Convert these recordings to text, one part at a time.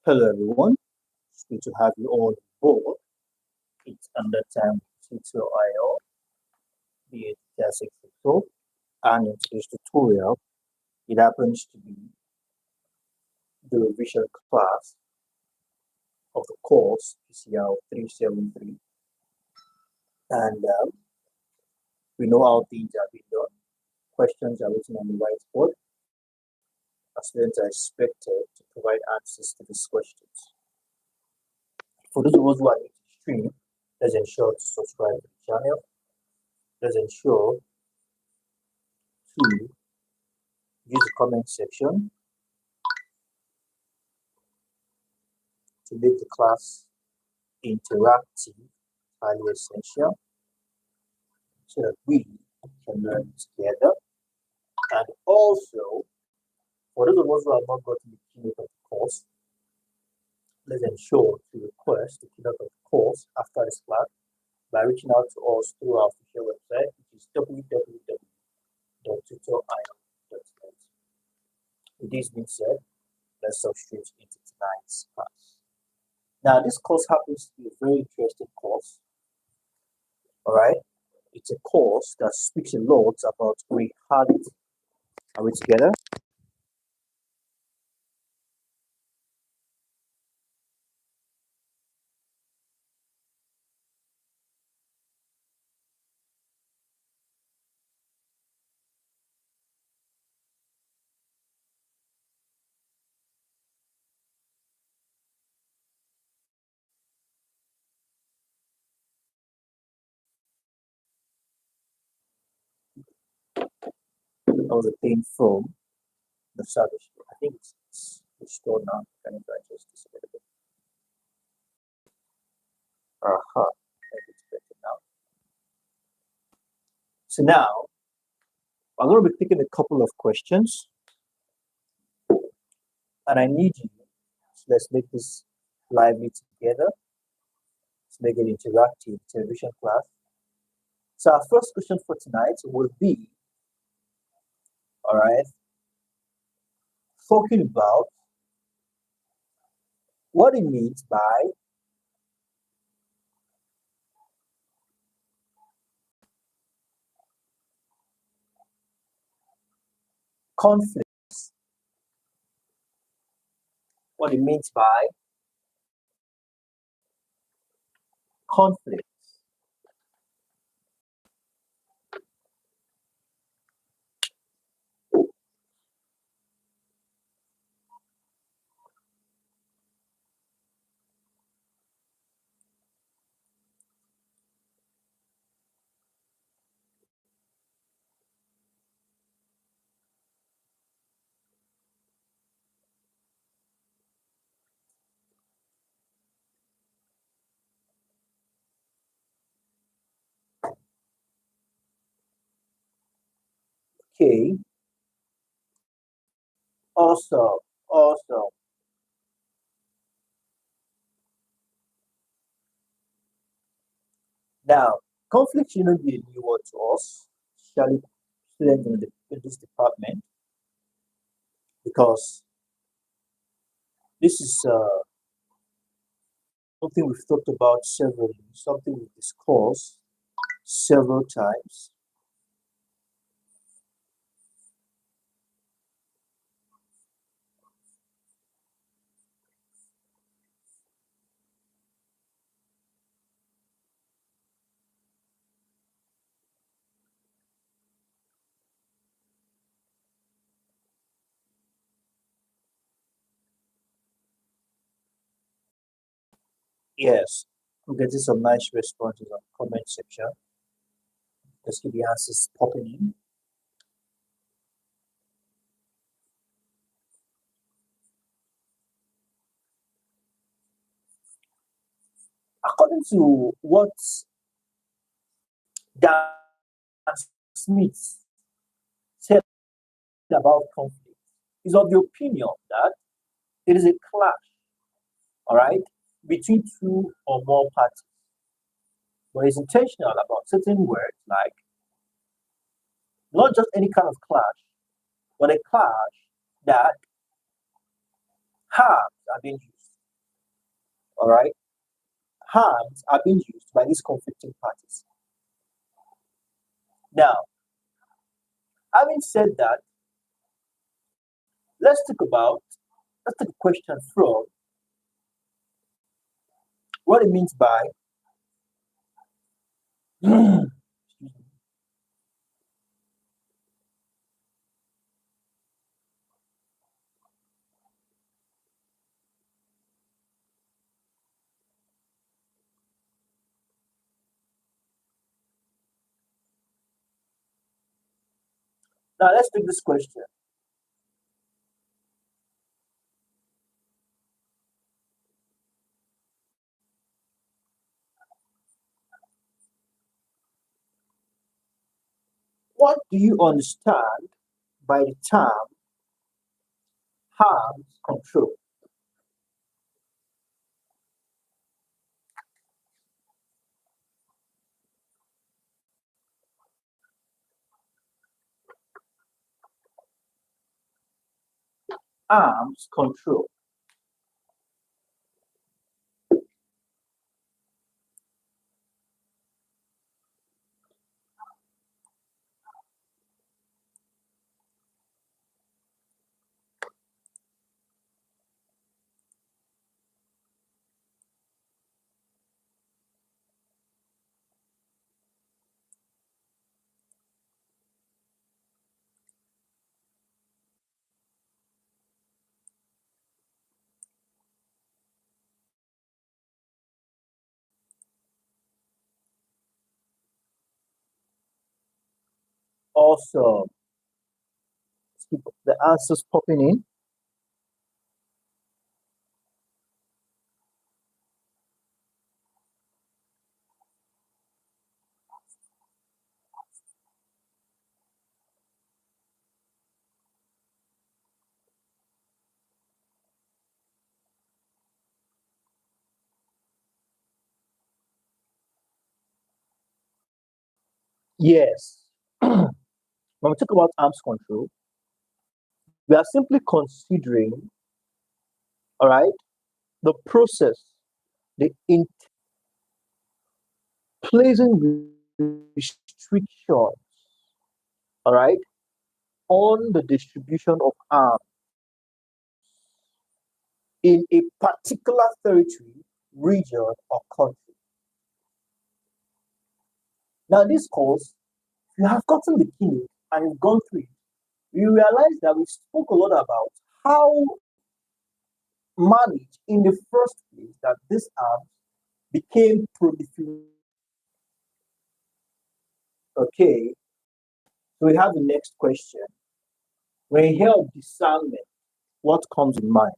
Hello everyone, it's good to have you all on board. It's another time tutorial, be it classic photo, and in today's tutorial, it happens to be the revision class of the course PCR373. And we know how things have been done. Questions are written on the whiteboard. Our students are expected to provide answers to these questions. For those of us who are new to the stream, let's ensure to subscribe to the channel. Let's ensure to use the comment section to make the class interactive, highly essential, so that we can learn together. And also, for those of us who have not gotten the keynote of the course, let's ensure to request the keynote of the course after this class by reaching out to us through our official website, which is www.tutorio.net. With this being said, let's jump straight into tonight's class. Now, this course happens to be a very interesting course. All right, it's a course that speaks a lot about reality. Are we together? That was a thing from the service. I think it's restored now. Can you adjust this a little bit? Maybe it's better now. So now I'm going to be taking a couple of questions, and I need you. So let's make this lively together. Let's make it interactive television class. So our first question for tonight will be, all right, talking about what it means by conflicts. What it means by conflict. Okay. Also, now, conflict shouldn't be a new word to us, especially students in this department, because this is something we've talked about severally, something we've discussed several times. Yes, I'm getting some nice responses on the comment section. Let's keep the answers popping in. According to what Dan Smith said about conflict, is of the opinion that it is a clash, all right, between two or more parties, but it's intentional about certain words, like not just any kind of clash, but a clash that harms are being used. all right, arms are being used by these conflicting parties. Now, having said that, let's take a question from what it means by now let's take this question. What do you understand by the term arms control? Arms control. Also, keep the answers popping in. Yes. When we talk about arms control, we are simply considering, all right, the process, the in placing restrictions, all right, on the distribution of arms in a particular territory, region, or country. Now, this course, if you have gotten the key and you've gone through it, you realize that we spoke a lot about how managed in the first place that this arms became prolific. Okay, so we have the next question. When you hear of discernment, what comes in mind?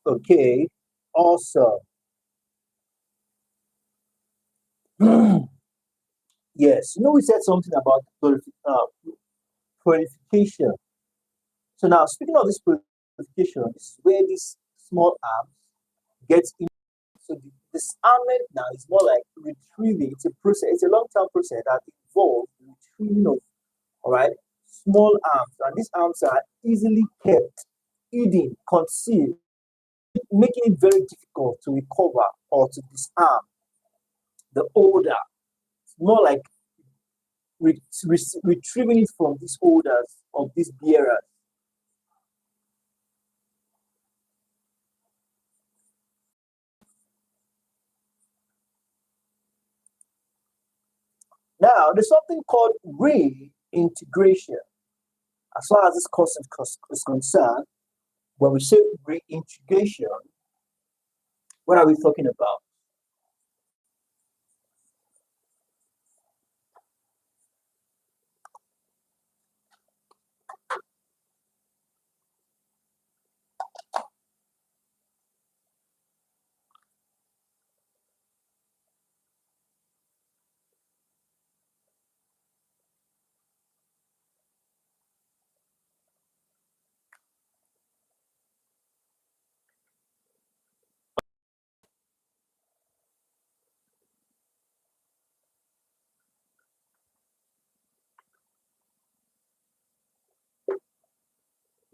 Okay, awesome. Yes, we said something about purification. So now, speaking of this purification, this is where this small arms gets in. So the disarmament now is more like retrieving. It's a process. It's a long-term process that involves retrieving of, all right, small arms, and these arms are easily kept, hidden, concealed, making it very difficult to recover or to disarm the odor. It's more like retrieving it from these odors of these bearers. Now, there's something called reintegration. As far as this course is concerned, when we say reintegration, what are we talking about?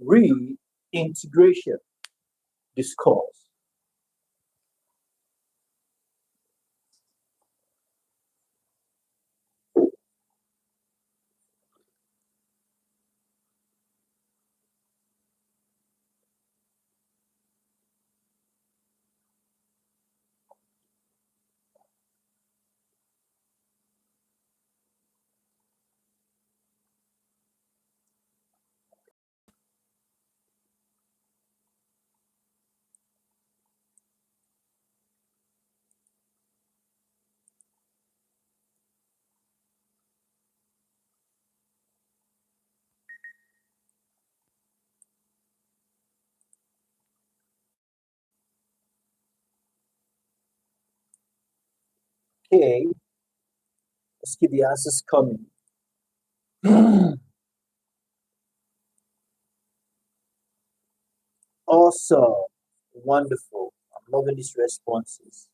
Reintegration discourse. Okay, let's keep the answers coming. Awesome. Wonderful. I'm loving these responses.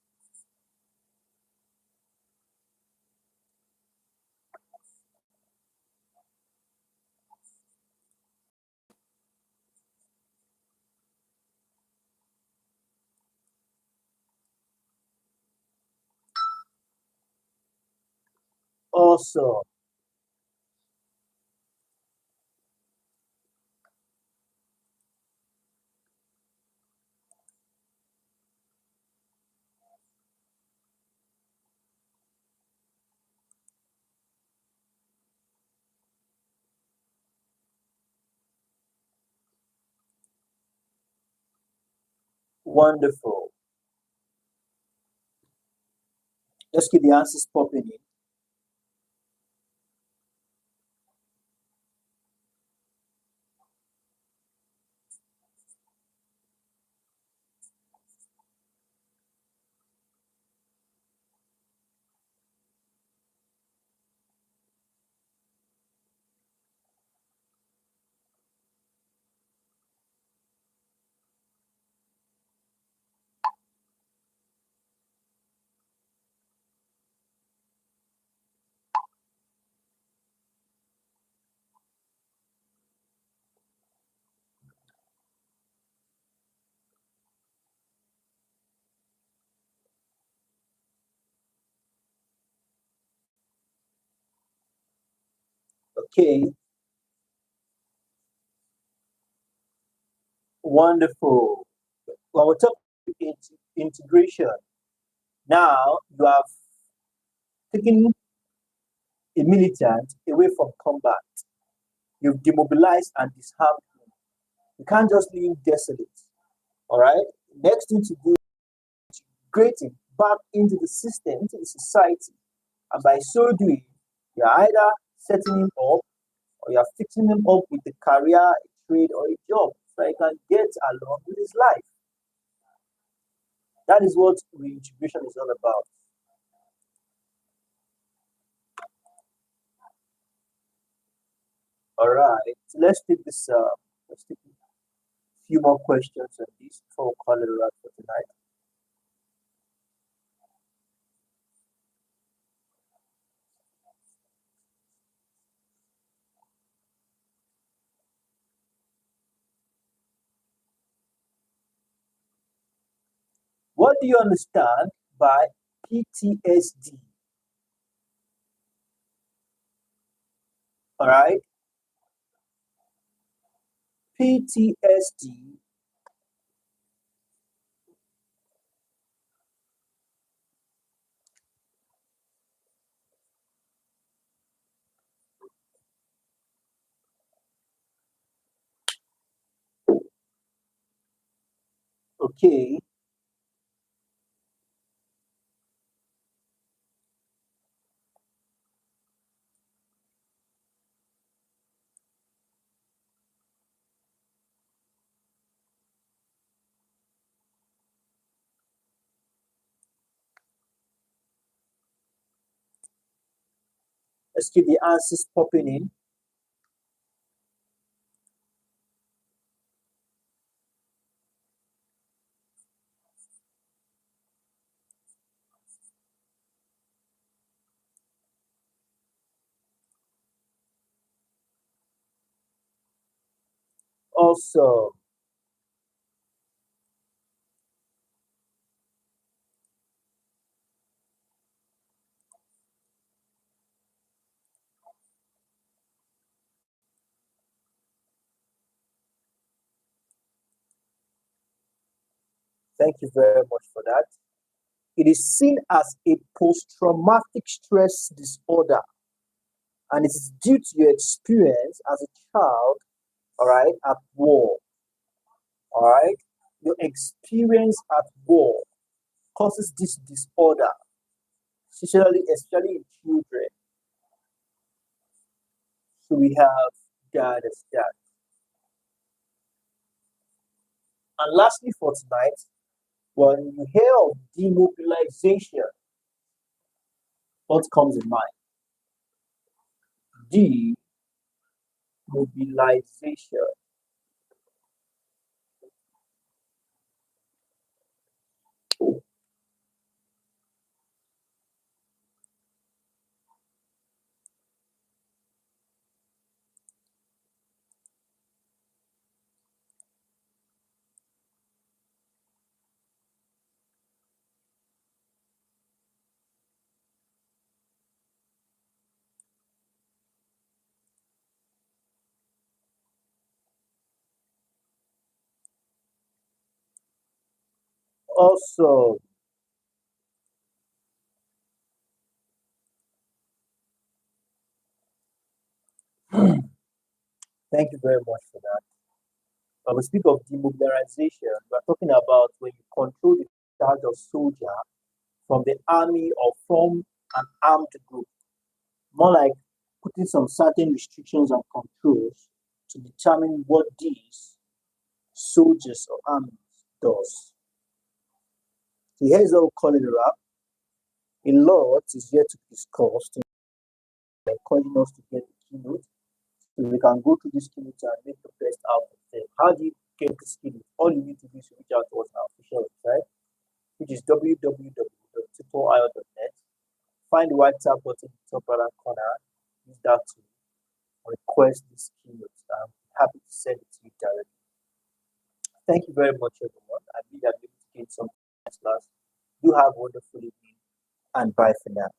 Awesome. Wonderful. Let's keep the answers popping in. Okay, wonderful. Well, we're talking integration. Now you have taken a militant away from combat. You've demobilized and disarmed him. You can't just leave him desolate. All right. Next thing to do is integrate him back into the system, into the society. And by so doing, you're either setting him up or you're fixing him up with a career, a trade, or a job so he can get along with his life. That is what reintegration is all about. All right, so let's take this. Let's take a few more questions on this before we call it a wrap for tonight. What do you understand by PTSD? All right, PTSD. Okay, let's keep the answers popping in. Also, thank you very much for that. It is seen as a post-traumatic stress disorder, and it is due to your experience as a child, all right, at war, all right. Your experience at war causes this disorder, especially in children. So we have that as that. And lastly, for tonight, when you hear of demobilization, what comes in mind? Demobilization. Also, thank you very much for that. When we speak of demobilization, we're talking about when you control the charge of soldier from the army or from an armed group. More like putting some certain restrictions and controls to determine what these soldiers or armies does. So here's how we call it a wrap. A lot is yet to be discussed, encouraging us to get the keynote so we can go through this keynote and make the best out of them. How do you get this keynote? All you need to do is reach out to us on our official website, which is www.tutorio.net. Find the white tab button in the top right corner. Use that to request this keynote. I'm happy to send it to you directly. Thank you very much, everyone. I believe I'm able to get some class. Do have a wonderful evening and bye for now.